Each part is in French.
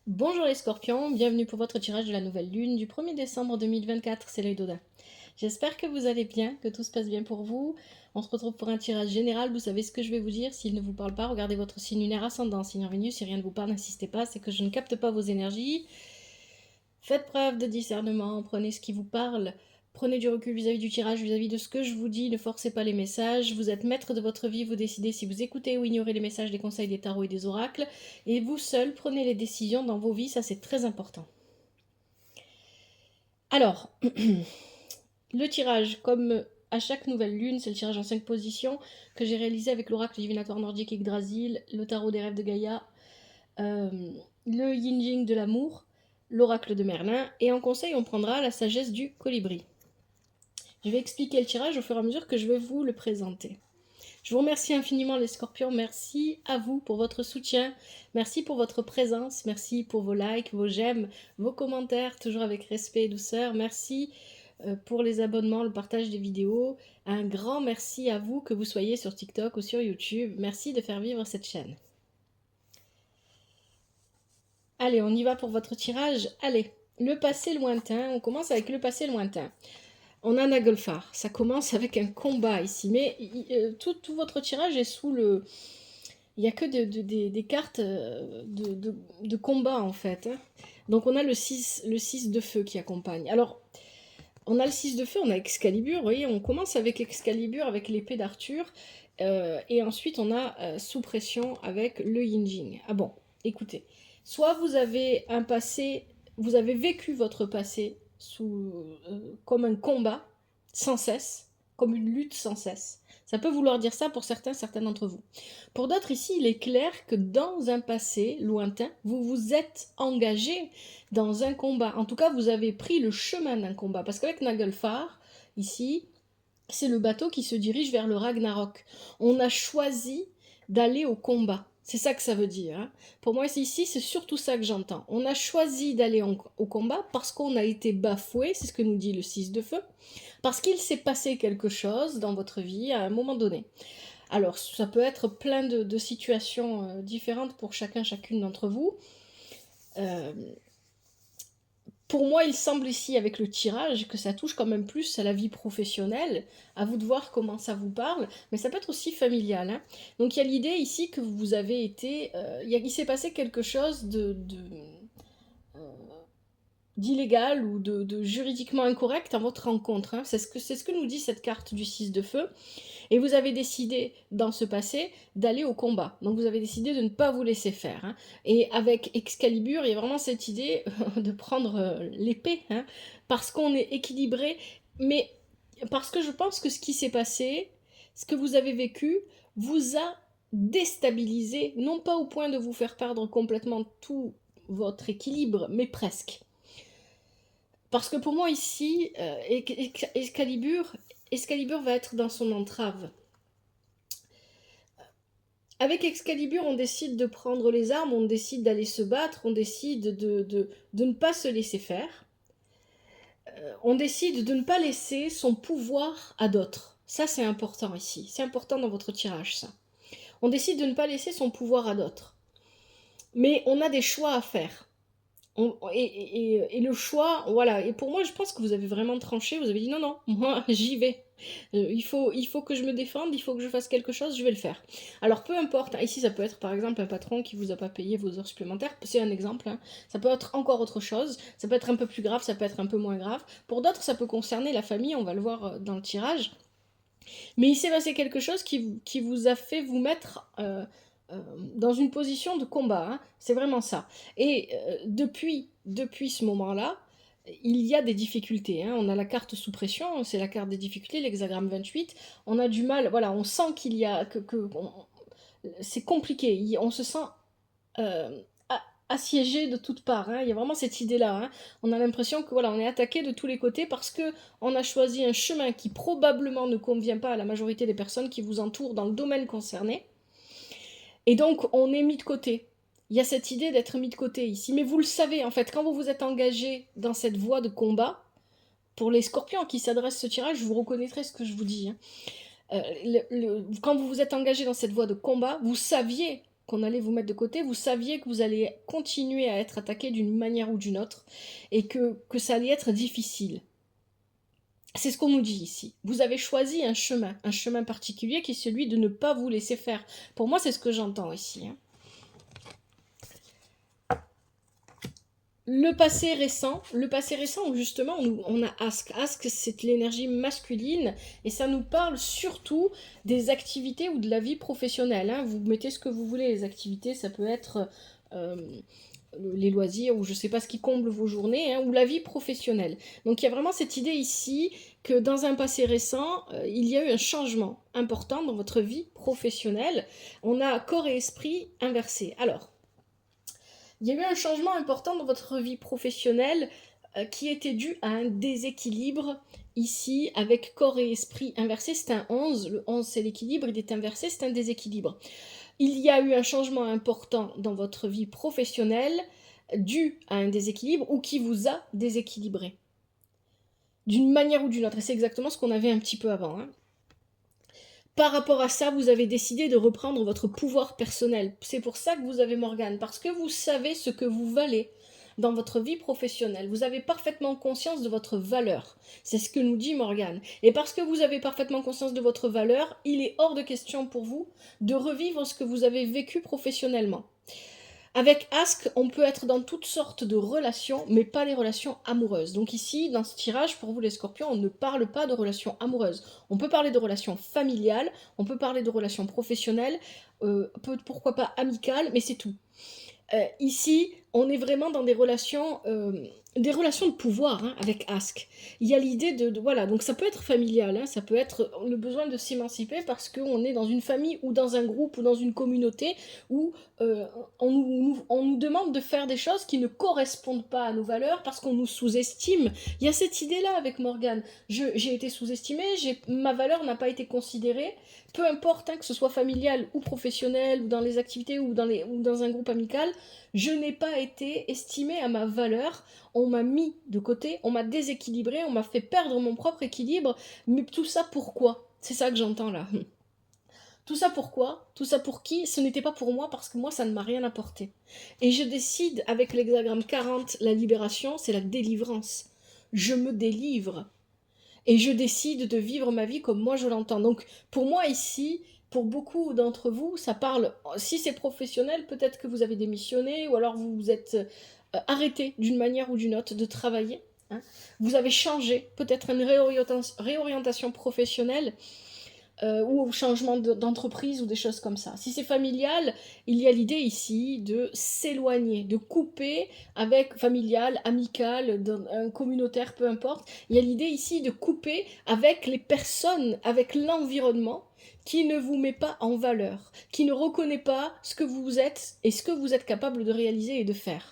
Bonjour les scorpions, bienvenue pour votre tirage de la nouvelle lune du 1er décembre 2024, c'est l'œil d'Odin. J'espère que vous allez bien, que tout se passe bien pour vous. On se retrouve pour un tirage général, vous savez ce que je vais vous dire. S'il ne vous parle pas, regardez votre signe lunaire ascendant, signe en Vénus. Si rien ne vous parle, n'insistez pas, c'est que je ne capte pas vos énergies. Faites preuve de discernement, prenez ce qui vous parle. Prenez du recul vis-à-vis du tirage, vis-à-vis de ce que je vous dis, ne forcez pas les messages. Vous êtes maître de votre vie, vous décidez si vous écoutez ou ignorez les messages des conseils des tarots et des oracles. Et vous seul prenez les décisions dans vos vies, ça c'est très important. Alors, le tirage, comme à chaque nouvelle lune, c'est le tirage en 5 positions que j'ai réalisé avec l'oracle divinatoire nordique Yggdrasil, le tarot des rêves de Gaïa, le yin Jing de l'amour, l'oracle de Merlin, et en conseil on prendra la sagesse du colibri. Je vais expliquer le tirage au fur et à mesure que je vais vous le présenter. Je vous remercie infiniment les scorpions, merci à vous pour votre soutien, merci pour votre présence, merci pour vos likes, vos j'aime, vos commentaires, toujours avec respect et douceur, merci pour les abonnements, le partage des vidéos, un grand merci à vous que vous soyez sur TikTok ou sur YouTube, merci de faire vivre cette chaîne. Allez, on y va pour votre tirage, allez, le passé lointain, on commence avec le passé lointain. On a Naglfar, ça commence avec un combat ici, mais tout votre tirage est sous le... Il n'y a que des cartes de combat en fait. Hein. Donc on a le 6 de feu qui accompagne. Alors, on a le 6 de feu, on a Excalibur, vous voyez, on commence avec Excalibur, avec l'épée d'Arthur, et ensuite on a sous pression avec le Yin Jing. Ah bon, écoutez, soit vous avez un passé, vous avez vécu votre passé comme un combat sans cesse, comme une lutte sans cesse. Ça peut vouloir dire ça pour certains d'entre vous. Pour d'autres ici, il est clair que dans un passé lointain, vous vous êtes engagé dans un combat. En tout cas, vous avez pris le chemin d'un combat. Parce qu'avec Naglfar, ici, c'est le bateau qui se dirige vers le Ragnarok. On a choisi d'aller au combat. C'est ça que ça veut dire. Hein. Pour moi, ici, c'est surtout ça que j'entends. On a choisi d'aller au combat parce qu'on a été bafoué, c'est ce que nous dit le 6 de feu, parce qu'il s'est passé quelque chose dans votre vie à un moment donné. Alors, ça peut être plein de situations différentes pour chacune d'entre vous. Pour moi, il semble ici, avec le tirage, que ça touche quand même plus à la vie professionnelle. À vous de voir comment ça vous parle, mais ça peut être aussi familial. Hein. Donc il y a l'idée ici que vous avez été... il s'est passé quelque chose d'illégal ou de juridiquement incorrect à votre rencontre. Hein. C'est ce que nous dit cette carte du 6 de feu. Et vous avez décidé, dans ce passé, d'aller au combat. Donc vous avez décidé de ne pas vous laisser faire. Hein. Et avec Excalibur, il y a vraiment cette idée de prendre l'épée, hein, parce qu'on est équilibré, mais parce que je pense que ce qui s'est passé, ce que vous avez vécu, vous a déstabilisé, non pas au point de vous faire perdre complètement tout votre équilibre, mais presque. Parce que pour moi ici, Excalibur va être dans son entrave. Avec Excalibur, on décide de prendre les armes, on décide d'aller se battre, on décide de ne pas se laisser faire. On décide de ne pas laisser son pouvoir à d'autres. Ça, c'est important ici. C'est important dans votre tirage, ça. On décide de ne pas laisser son pouvoir à d'autres. Mais on a des choix à faire. Et le choix, voilà. Et pour moi, je pense que vous avez vraiment tranché. Vous avez dit non, non, moi, j'y vais. Il faut que je me défende, il faut que je fasse quelque chose, je vais le faire. Alors peu importe, ici ça peut être par exemple un patron qui vous a pas payé vos heures supplémentaires, c'est un exemple, hein. Ça peut être encore autre chose, ça peut être un peu plus grave, ça peut être un peu moins grave. Pour d'autres, ça peut concerner la famille, on va le voir dans le tirage. Mais il s'est passé quelque chose qui vous a fait vous mettre dans une position de combat, hein. C'est vraiment ça. Et depuis ce moment-là, il y a des difficultés. Hein. On a la carte sous pression, c'est la carte des difficultés, l'hexagramme 28. On a du mal, voilà, on sent qu'il y a... c'est compliqué, on se sent assiégé de toutes parts. Hein. Il y a vraiment cette idée-là. Hein. On a l'impression que voilà, on est attaqué de tous les côtés parce que on a choisi un chemin qui probablement ne convient pas à la majorité des personnes qui vous entourent dans le domaine concerné. Et donc, on est mis de côté. Il y a cette idée d'être mis de côté ici. Mais vous le savez, en fait, quand vous vous êtes engagé dans cette voie de combat, pour les scorpions qui s'adressent ce tirage, vous reconnaîtrez ce que je vous dis. Hein. Quand vous vous êtes engagé dans cette voie de combat, vous saviez qu'on allait vous mettre de côté, vous saviez que vous allez continuer à être attaqué d'une manière ou d'une autre, et que ça allait être difficile. C'est ce qu'on nous dit ici. Vous avez choisi un chemin particulier qui est celui de ne pas vous laisser faire. Pour moi, c'est ce que j'entends ici. Le passé récent où justement on a Ask. Ask, c'est l'énergie masculine et ça nous parle surtout des activités ou de la vie professionnelle. Vous mettez ce que vous voulez, les activités, ça peut être les loisirs ou je sais pas ce qui comble vos journées, ou la vie professionnelle. Donc il y a vraiment cette idée ici que dans un passé récent, il y a eu un changement important dans votre vie professionnelle. On a corps et esprit inversés. Alors, il y a eu un changement important dans votre vie professionnelle qui était dû à un déséquilibre ici avec corps et esprit inversé. C'est un 11, le 11 c'est l'équilibre, il est inversé, c'est un déséquilibre. Il y a eu un changement important dans votre vie professionnelle dû à un déséquilibre ou qui vous a déséquilibré. D'une manière ou d'une autre, et c'est exactement ce qu'on avait un petit peu avant. Par rapport à ça, vous avez décidé de reprendre votre pouvoir personnel. C'est pour ça que vous avez Morgane, parce que vous savez ce que vous valez dans votre vie professionnelle. Vous avez parfaitement conscience de votre valeur. C'est ce que nous dit Morgane. Et parce que vous avez parfaitement conscience de votre valeur, il est hors de question pour vous de revivre ce que vous avez vécu professionnellement. Avec Ask, on peut être dans toutes sortes de relations, mais pas les relations amoureuses. Donc ici, dans ce tirage, pour vous les scorpions, on ne parle pas de relations amoureuses. On peut parler de relations familiales, on peut parler de relations professionnelles, pourquoi pas amicales, mais c'est tout. Ici, on est vraiment dans des relations de pouvoir avec Ask. Il y a l'idée de voilà, donc ça peut être familial, ça peut être le besoin de s'émanciper parce qu'on est dans une famille ou dans un groupe ou dans une communauté où on nous demande de faire des choses qui ne correspondent pas à nos valeurs parce qu'on nous sous-estime. Il y a cette idée-là avec Morgane. J'ai été sous-estimée, ma valeur n'a pas été considérée. Peu importe que ce soit familial ou professionnel ou dans les activités ou dans un groupe amical, je n'ai pas été estimée à ma valeur. On m'a mis de côté, on m'a déséquilibré, on m'a fait perdre mon propre équilibre. Mais tout ça pourquoi? C'est ça que j'entends là. Tout ça pourquoi? Tout ça pour qui? Ce n'était pas pour moi parce que moi ça ne m'a rien apporté. Et je décide avec l'hexagramme 40, la libération, c'est la délivrance. Je me délivre. Et je décide de vivre ma vie comme moi je l'entends. Donc pour moi ici, pour beaucoup d'entre vous, ça parle, si c'est professionnel, peut-être que vous avez démissionné ou alors vous vous êtes arrêté d'une manière ou d'une autre de travailler. Vous avez changé, peut-être une réorientation professionnelle ou au changement d'entreprise ou des choses comme ça. Si c'est familial, il y a l'idée ici de s'éloigner, de couper avec familial, amical, un communautaire, peu importe. Il y a l'idée ici de couper avec les personnes, avec l'environnement qui ne vous met pas en valeur, qui ne reconnaît pas ce que vous êtes et ce que vous êtes capable de réaliser et de faire.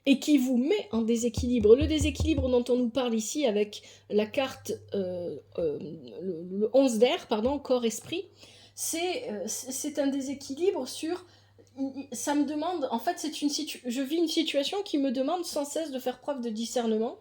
Et qui vous met en déséquilibre. Le déséquilibre dont on nous parle ici avec la carte le 11 d'air, corps-esprit, c'est un déséquilibre sur... Ça me demande... En fait, je vis une situation qui me demande sans cesse de faire preuve de discernement.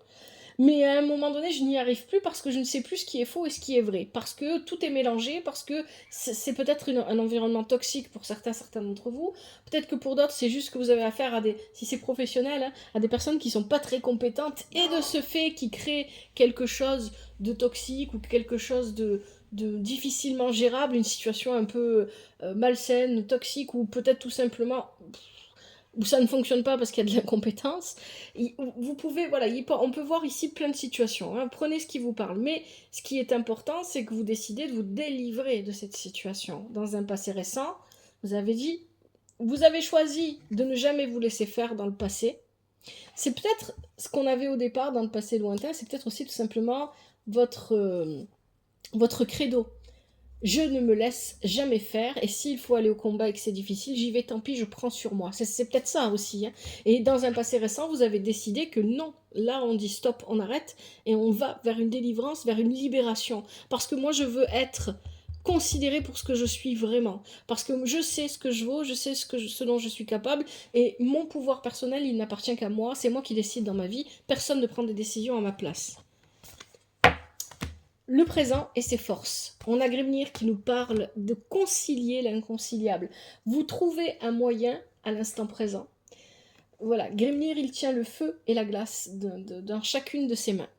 Mais à un moment donné, je n'y arrive plus parce que je ne sais plus ce qui est faux et ce qui est vrai. Parce que tout est mélangé, parce que c'est peut-être un environnement toxique pour certains d'entre vous. Peut-être que pour d'autres, c'est juste que vous avez affaire à si c'est professionnel, à des personnes qui ne sont pas très compétentes et de ce fait qui créent quelque chose de toxique ou quelque chose de difficilement gérable, une situation un peu malsaine, toxique ou peut-être tout simplement... où ça ne fonctionne pas parce qu'il y a de l'incompétence, vous pouvez, on peut voir ici plein de situations, prenez ce qui vous parle, mais ce qui est important, c'est que vous décidez de vous délivrer de cette situation. Dans un passé récent, vous avez choisi de ne jamais vous laisser faire dans le passé. C'est peut-être ce qu'on avait au départ dans le passé lointain, c'est peut-être aussi tout simplement votre credo. Je ne me laisse jamais faire, et s'il faut aller au combat et que c'est difficile, j'y vais, tant pis, je prends sur moi. C'est peut-être ça aussi. Et dans un passé récent, vous avez décidé que non, là on dit stop, on arrête, et on va vers une délivrance, vers une libération. Parce que moi je veux être considérée pour ce que je suis vraiment. Parce que je sais ce que je vaux, je sais ce dont je suis capable, et mon pouvoir personnel, il n'appartient qu'à moi, c'est moi qui décide dans ma vie, personne ne prend des décisions à ma place. le présent et ses forces. On a Grimnir qui nous parle de concilier l'inconciliable. Vous trouvez un moyen à l'instant présent. Voilà, Grimnir, il tient le feu et la glace dans chacune de ses mains.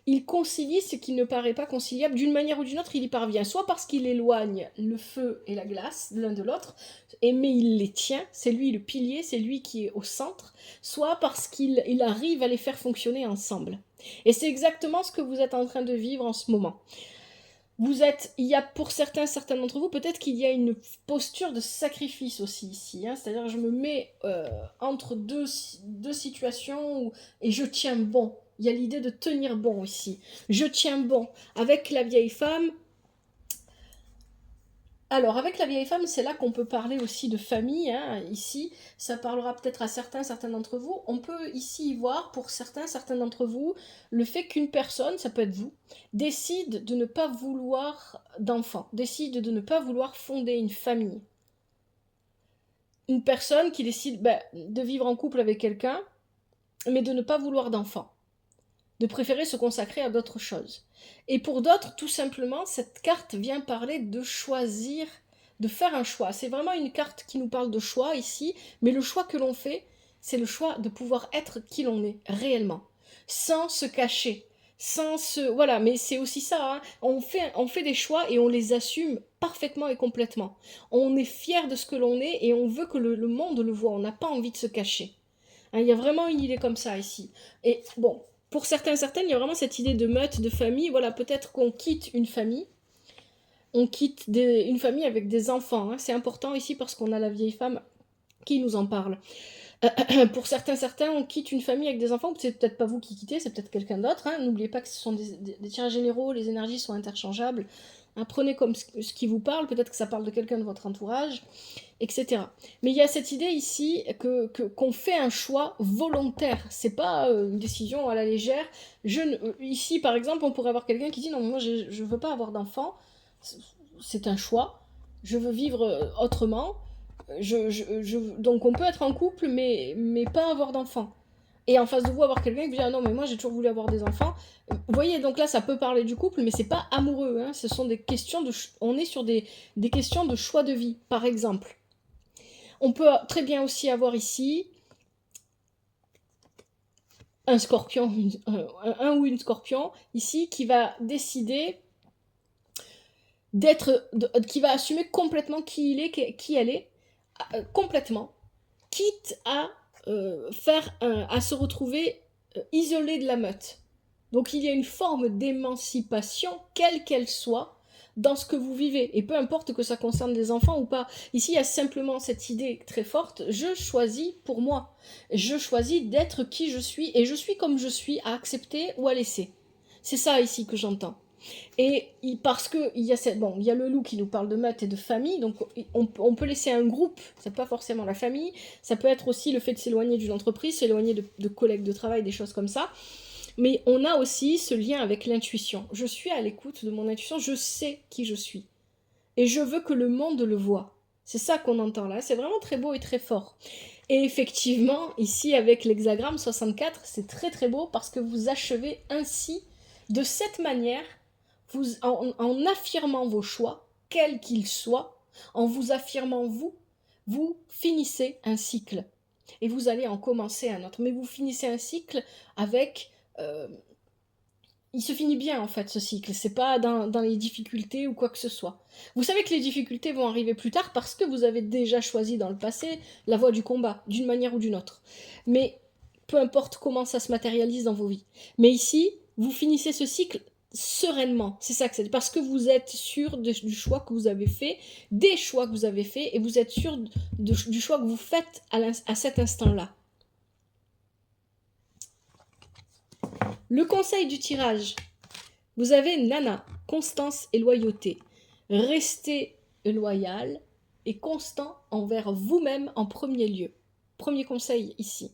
Il concilie ce qui ne paraît pas conciliable. D'une manière ou d'une autre, il y parvient. Soit parce qu'il éloigne le feu et la glace l'un de l'autre, mais il les tient, c'est lui le pilier, c'est lui qui est au centre, soit parce qu'il arrive à les faire fonctionner ensemble. Et c'est exactement ce que vous êtes en train de vivre en ce moment. Il y a pour certains d'entre vous, peut-être qu'il y a une posture de sacrifice aussi ici. Hein, c'est-à-dire, je me mets entre deux situations et je tiens bon. Il y a l'idée de tenir bon ici. Je tiens bon. Avec la vieille femme, alors, avec la vieille femme, c'est là qu'on peut parler aussi de famille. Hein. Ici, ça parlera peut-être à certains d'entre vous. On peut ici y voir, pour certains d'entre vous, le fait qu'une personne, ça peut être vous, décide de ne pas vouloir d'enfant, décide de ne pas vouloir fonder une famille. Une personne qui décide de vivre en couple avec quelqu'un, mais de ne pas vouloir d'enfant, de préférer se consacrer à d'autres choses. Et pour d'autres, tout simplement, cette carte vient parler de choisir, de faire un choix. C'est vraiment une carte qui nous parle de choix ici, mais le choix que l'on fait, c'est le choix de pouvoir être qui l'on est réellement, sans se cacher, sans se... Voilà, mais c'est aussi ça, hein. On fait des choix et on les assume parfaitement et complètement. On est fier de ce que l'on est et on veut que le monde le voit, on n'a pas envie de se cacher. Hein, il y a vraiment une idée comme ça ici. Et bon, pour certaines, il y a vraiment cette idée de meute, de famille. Voilà, peut-être qu'on quitte une famille. On quitte une famille avec des enfants. Hein. C'est important ici parce qu'on a la vieille femme qui nous en parle. Pour certains, on quitte une famille avec des enfants. C'est peut-être pas vous qui quittez, c'est peut-être quelqu'un d'autre. Hein. N'oubliez pas que ce sont des tirages généraux, les énergies sont interchangeables. Hein, prenez comme ce qui vous parle. Peut-être que ça parle de quelqu'un de votre entourage, etc. Mais il y a cette idée ici qu'on fait un choix volontaire. C'est pas une décision à la légère. Ici, par exemple, on pourrait avoir quelqu'un qui dit non, moi je veux pas avoir d'enfant. C'est un choix. Je veux vivre autrement. Donc on peut être en couple, mais pas avoir d'enfants. Et en face de vous, avoir quelqu'un qui vous dit ah non, mais moi j'ai toujours voulu avoir des enfants. Vous voyez, donc là ça peut parler du couple, mais c'est pas amoureux. Hein. Ce sont des questions on est sur des questions de choix de vie, par exemple. On peut très bien aussi avoir ici un scorpion, un ou une scorpion, ici, qui va décider qui va assumer complètement qui il est, qui elle est, complètement, quitte à à se retrouver isolé de la meute. Donc il y a une forme d'émancipation, quelle qu'elle soit, dans ce que vous vivez. Et peu importe que ça concerne des enfants ou pas. Ici, il y a simplement cette idée très forte, je choisis pour moi. Je choisis d'être qui je suis, et je suis comme je suis, à accepter ou à laisser. C'est ça ici que j'entends. Et parce que il y a le loup qui nous parle de meute et de famille, donc on peut laisser un groupe, c'est pas forcément la famille, ça peut être aussi le fait de s'éloigner d'une entreprise, s'éloigner de collègues de travail, des choses comme ça. Mais on a aussi ce lien avec l'intuition. Je suis à l'écoute de mon intuition, je sais qui je suis. Et je veux que le monde le voie. C'est ça qu'on entend là, c'est vraiment très beau et très fort. Et effectivement, ici avec l'hexagramme 64, c'est très très beau parce que vous achevez ainsi, de cette manière, en affirmant vos choix, quels qu'ils soient, en vous affirmant vous finissez un cycle. Et vous allez en commencer un autre. Mais vous finissez un cycle avec... il se finit bien en fait ce cycle, c'est pas dans les difficultés ou quoi que ce soit. Vous savez que les difficultés vont arriver plus tard parce que vous avez déjà choisi dans le passé la voie du combat, d'une manière ou d'une autre. Mais peu importe comment ça se matérialise dans vos vies. Mais ici, vous finissez ce cycle sereinement, c'est ça que c'est, parce que vous êtes sûr du choix que vous avez fait, des choix que vous avez fait, et vous êtes sûr du choix que vous faites à cet instant-là. Le conseil du tirage. Vous avez Nana, constance et loyauté. Restez loyal et constant envers vous-même en premier lieu. Premier conseil ici.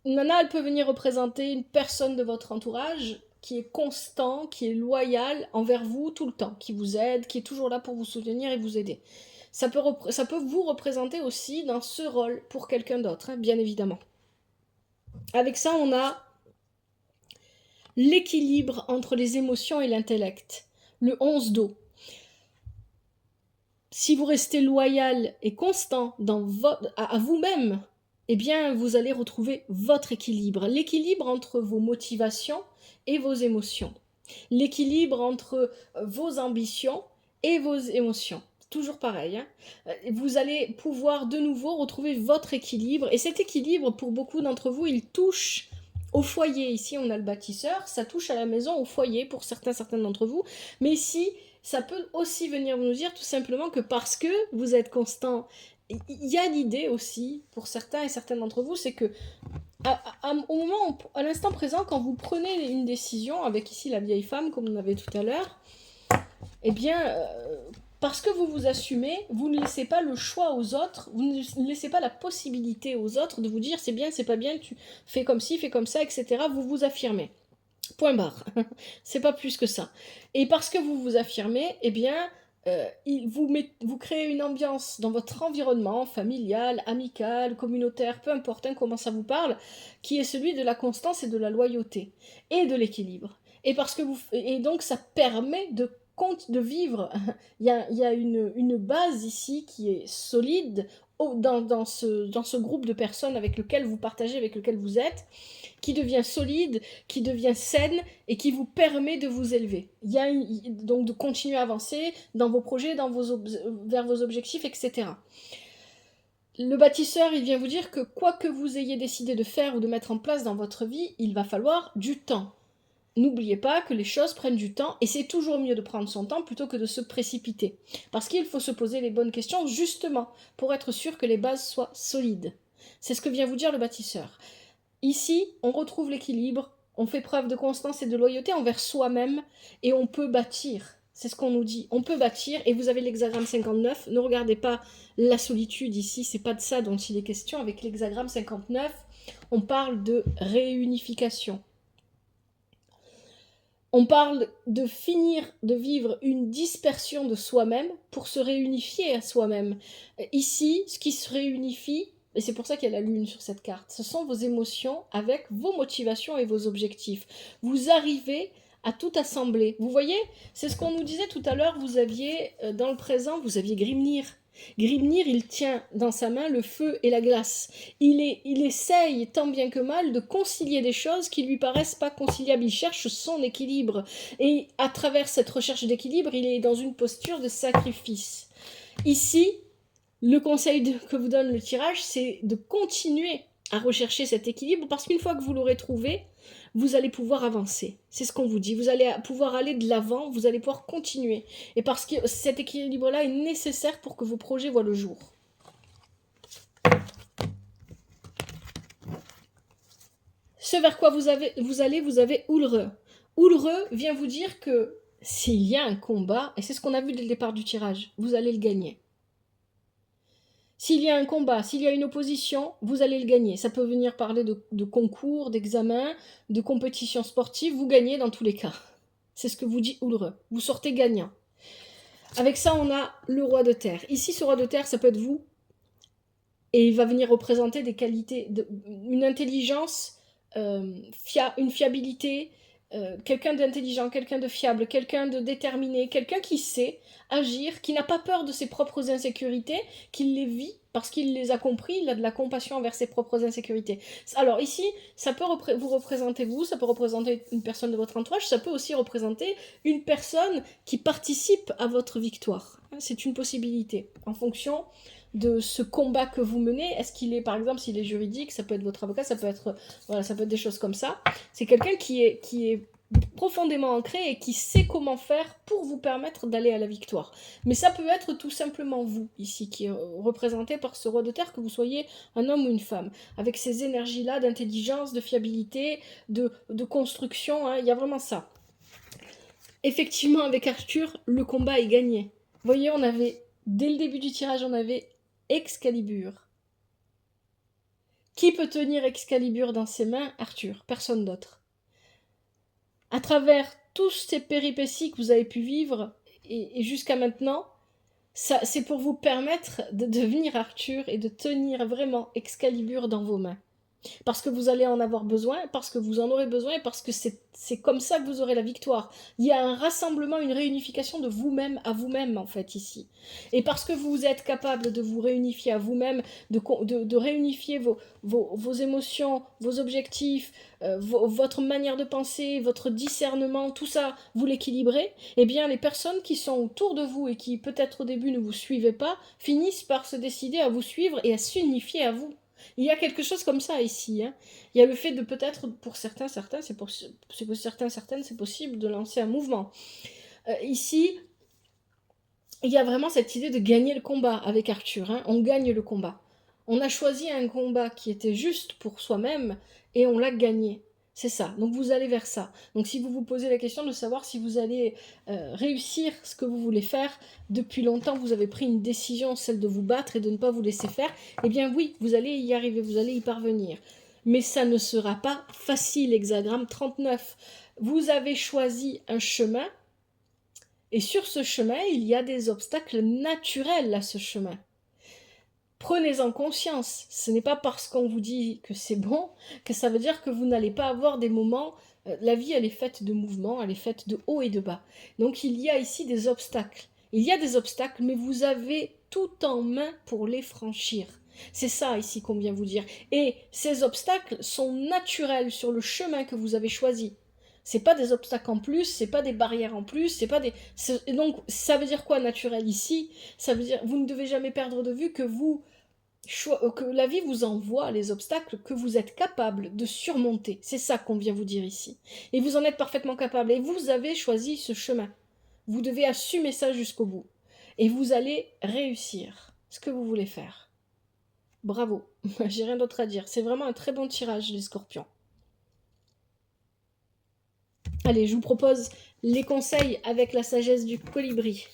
Nana, elle peut venir représenter une personne de votre entourage qui est constant, qui est loyal envers vous tout le temps, qui vous aide, qui est toujours là pour vous soutenir et vous aider. Ça peut vous représenter aussi dans ce rôle pour quelqu'un d'autre, hein, bien évidemment. Avec ça, on a l'équilibre entre les émotions et l'intellect. Le 11 d'eau. Si vous restez loyal et constant à vous-même, eh bien, vous allez retrouver votre équilibre. L'équilibre entre vos motivations et vos émotions. L'équilibre entre vos ambitions et vos émotions. Toujours pareil. Hein. Vous allez pouvoir de nouveau retrouver votre équilibre. Et cet équilibre, pour beaucoup d'entre vous, il touche au foyer. Ici, on a le bâtisseur. Ça touche à la maison, au foyer, pour certains d'entre vous. Mais ici, ça peut aussi venir nous dire tout simplement que parce que vous êtes constant, il y a l'idée aussi, pour certains et certaines d'entre vous, c'est que au moment, à l'instant présent, quand vous prenez une décision, avec ici la vieille femme, comme on avait tout à l'heure, eh bien, parce que vous vous assumez, vous ne laissez pas le choix aux autres, vous ne laissez pas la possibilité aux autres de vous dire c'est bien, c'est pas bien, tu fais comme ci, fais comme ça, etc. Vous vous affirmez. Point barre. C'est pas plus que ça. Et parce que vous vous affirmez, eh bien, vous créez une ambiance dans votre environnement familial, amical, communautaire, peu importe comment ça vous parle, qui est celui de la constance et de la loyauté et de l'équilibre. Et donc ça permet de vivre. Il y a une base ici qui est solide dans ce groupe de personnes avec lequel vous partagez, avec lequel vous êtes, qui devient solide, qui devient saine et qui vous permet de vous élever. Donc de continuer à avancer dans vos projets, vers vos objectifs, etc. Le bâtisseur, il vient vous dire que quoi que vous ayez décidé de faire ou de mettre en place dans votre vie, il va falloir du temps. N'oubliez pas que les choses prennent du temps et c'est toujours mieux de prendre son temps plutôt que de se précipiter. Parce qu'il faut se poser les bonnes questions justement pour être sûr que les bases soient solides. C'est ce que vient vous dire le bâtisseur. Ici, on retrouve l'équilibre, on fait preuve de constance et de loyauté envers soi-même et on peut bâtir. C'est ce qu'on nous dit. On peut bâtir et vous avez l'hexagramme 59. Ne regardez pas la solitude ici, c'est pas de ça dont il est question. Avec l'hexagramme 59, on parle de réunification. On parle de finir de vivre une dispersion de soi-même pour se réunifier à soi-même. Ici, ce qui se réunifie, et c'est pour ça qu'il y a la lune sur cette carte, ce sont vos émotions avec vos motivations et vos objectifs. Vous arrivez à tout assembler. Vous voyez, c'est ce qu'on nous disait tout à l'heure, vous aviez, dans le présent, vous aviez Grimnir. Grimnir, il tient dans sa main le feu et la glace. Il essaye tant bien que mal de concilier des choses qui lui paraissent pas conciliables. Il cherche son équilibre. Et à travers cette recherche d'équilibre, il est dans une posture de sacrifice. Ici, le conseil que vous donne le tirage, c'est de continuer à rechercher cet équilibre parce qu'une fois que vous l'aurez trouvé, vous allez pouvoir avancer. C'est ce qu'on vous dit. Vous allez pouvoir aller de l'avant, vous allez pouvoir continuer. Et parce que cet équilibre-là est nécessaire pour que vos projets voient le jour. Ce vers quoi vous avez Ulre. Ulre vient vous dire que s'il y a un combat, et c'est ce qu'on a vu dès le départ du tirage, vous allez le gagner. S'il y a un combat, s'il y a une opposition, vous allez le gagner. Ça peut venir parler de concours, d'examens, de compétitions sportives. Vous gagnez dans tous les cas. C'est ce que vous dit Ulre. Vous sortez gagnant. Avec ça, on a le roi de terre. Ici, ce roi de terre, ça peut être vous. Et il va venir représenter des qualités, une intelligence, une fiabilité, quelqu'un d'intelligent, quelqu'un de fiable, quelqu'un de déterminé, quelqu'un qui sait agir, qui n'a pas peur de ses propres insécurités, qui les vit parce qu'il les a compris, il a de la compassion envers ses propres insécurités. Alors ici, ça peut vous représenter vous, ça peut représenter une personne de votre entourage, ça peut aussi représenter une personne qui participe à votre victoire. C'est une possibilité, en fonction de ce combat que vous menez. Est-ce qu'il est, par exemple, s'il est juridique, ça peut être votre avocat, ça peut être des choses comme ça. C'est quelqu'un qui est profondément ancré et qui sait comment faire pour vous permettre d'aller à la victoire. Mais ça peut être tout simplement vous, ici, qui est représenté par ce roi de terre, que vous soyez un homme ou une femme, avec ces énergies-là d'intelligence, de fiabilité, de construction, hein, il y a vraiment ça. Effectivement, avec Arthur, le combat est gagné. Vous voyez, dès le début du tirage, on avait Excalibur. Qui peut tenir Excalibur dans ses mains? Arthur, personne d'autre. À travers toutes ces péripéties que vous avez pu vivre, et jusqu'à maintenant, c'est pour vous permettre de devenir Arthur et de tenir vraiment Excalibur dans vos mains. Parce que vous allez en avoir besoin, parce que vous en aurez besoin, et parce que c'est comme ça que vous aurez la victoire. Il y a un rassemblement, une réunification de vous-même à vous-même, en fait, ici. Et parce que vous êtes capable de vous réunifier à vous-même, de réunifier vos émotions, vos objectifs, votre manière de penser, votre discernement, tout ça, vous l'équilibrez, eh bien, les personnes qui sont autour de vous et qui, peut-être au début, ne vous suivaient pas, finissent par se décider à vous suivre et à s'unifier à vous. Il y a quelque chose comme ça ici. Hein. Il y a le fait de peut-être, pour certains, c'est pour certains, certaines, c'est possible de lancer un mouvement. Ici, il y a vraiment cette idée de gagner le combat avec Arthur. Hein. On gagne le combat. On a choisi un combat qui était juste pour soi-même et on l'a gagné. C'est ça. Donc vous allez vers ça. Donc si vous vous posez la question de savoir si vous allez réussir ce que vous voulez faire, depuis longtemps vous avez pris une décision, celle de vous battre et de ne pas vous laisser faire, eh bien oui, vous allez y arriver, vous allez y parvenir. Mais ça ne sera pas facile, hexagramme 39. Vous avez choisi un chemin et sur ce chemin, il y a des obstacles naturels à ce chemin. Prenez-en conscience. Ce n'est pas parce qu'on vous dit que c'est bon que ça veut dire que vous n'allez pas avoir des moments. La vie, elle est faite de mouvements, elle est faite de haut et de bas. Donc il y a ici des obstacles. Il y a des obstacles, mais vous avez tout en main pour les franchir. C'est ça ici qu'on vient vous dire. Et ces obstacles sont naturels sur le chemin que vous avez choisi. C'est pas des obstacles en plus, c'est pas des barrières en plus, c'est pas des. Donc ça veut dire quoi naturel ici? Ça veut dire vous ne devez jamais perdre de vue que que la vie vous envoie les obstacles que vous êtes capable de surmonter. C'est ça qu'on vient vous dire ici. Et vous en êtes parfaitement capable. Et vous avez choisi ce chemin. Vous devez assumer ça jusqu'au bout. Et vous allez réussir ce que vous voulez faire. Bravo. J'ai rien d'autre à dire. C'est vraiment un très bon tirage, les scorpions. Allez, je vous propose les conseils avec la sagesse du colibri.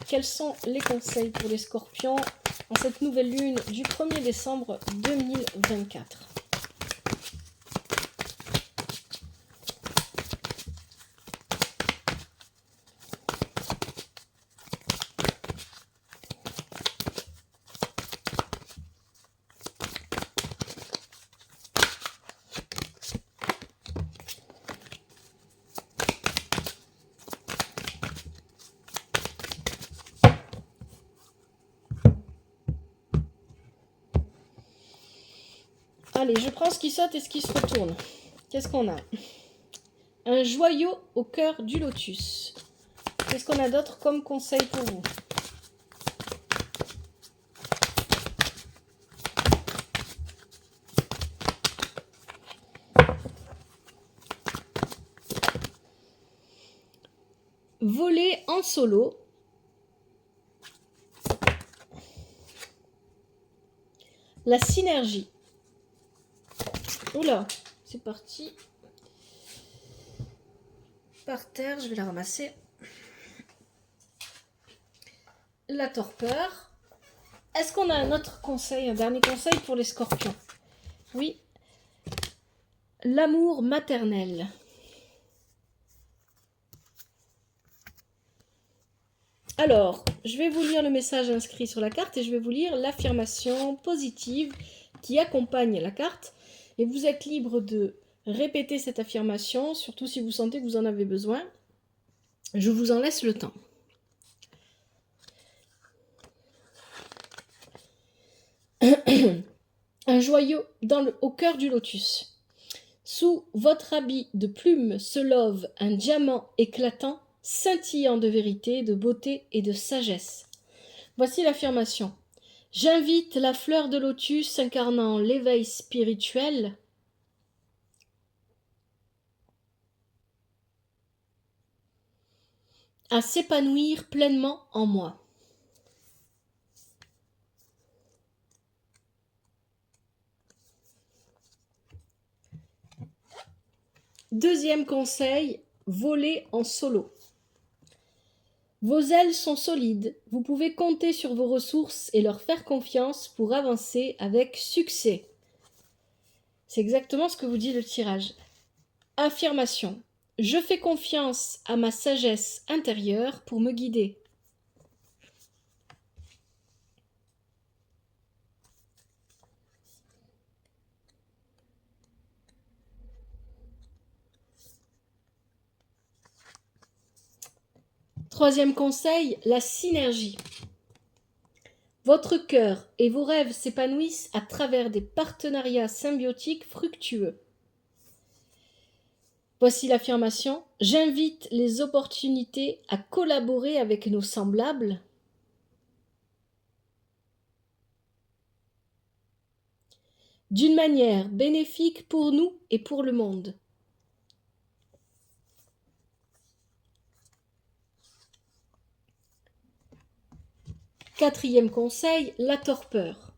Quels sont les conseils pour les scorpions en cette nouvelle lune du 1er décembre 2024 ? Allez, je prends ce qui saute et ce qui se retourne. Qu'est-ce qu'on a ? Un joyau au cœur du lotus. Qu'est-ce qu'on a d'autre comme conseil pour vous ? Voler en solo. La synergie. Oula, c'est parti. Par terre, je vais la ramasser. La torpeur. Est-ce qu'on a un autre conseil, un dernier conseil pour les scorpions ? Oui. L'amour maternel. Alors, je vais vous lire le message inscrit sur la carte et je vais vous lire l'affirmation positive qui accompagne la carte. Et vous êtes libre de répéter cette affirmation, surtout si vous sentez que vous en avez besoin. Je vous en laisse le temps. Un joyau au cœur du lotus. Sous votre habit de plume se love un diamant éclatant, scintillant de vérité, de beauté et de sagesse. Voici l'affirmation. J'invite la fleur de lotus incarnant l'éveil spirituel à s'épanouir pleinement en moi. Deuxième conseil, voler en solo. Vos ailes sont solides, vous pouvez compter sur vos ressources et leur faire confiance pour avancer avec succès. C'est exactement ce que vous dit le tirage. Affirmation. Je fais confiance à ma sagesse intérieure pour me guider. Troisième conseil, la synergie. Votre cœur et vos rêves s'épanouissent à travers des partenariats symbiotiques fructueux. Voici l'affirmation. J'invite les opportunités à collaborer avec nos semblables. D'une manière bénéfique pour nous et pour le monde. Quatrième conseil, la torpeur.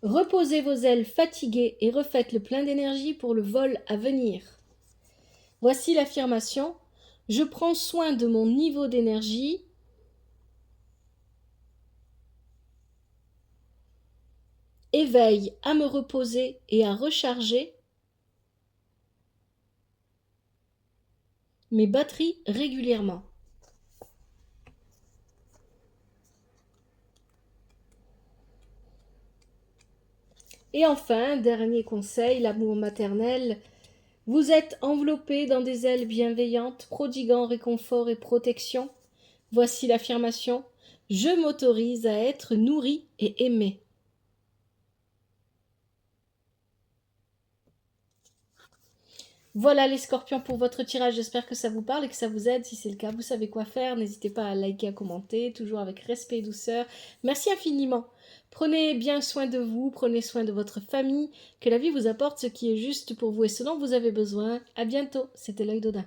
Reposez vos ailes fatiguées et refaites le plein d'énergie pour le vol à venir. Voici l'affirmation. Je prends soin de mon niveau d'énergie. Et veille à me reposer et à recharger mes batteries régulièrement. Et enfin, dernier conseil, l'amour maternel. Vous êtes enveloppé dans des ailes bienveillantes, prodiguant réconfort et protection. Voici l'affirmation. Je m'autorise à être nourri et aimé. Voilà les scorpions pour votre tirage, j'espère que ça vous parle et que ça vous aide. Si c'est le cas, vous savez quoi faire. N'hésitez pas à liker, à commenter, toujours avec respect et douceur. Merci infiniment. Prenez bien soin de vous, prenez soin de votre famille, que la vie vous apporte ce qui est juste pour vous et ce dont vous avez besoin. À bientôt, c'était l'œil d'Odin.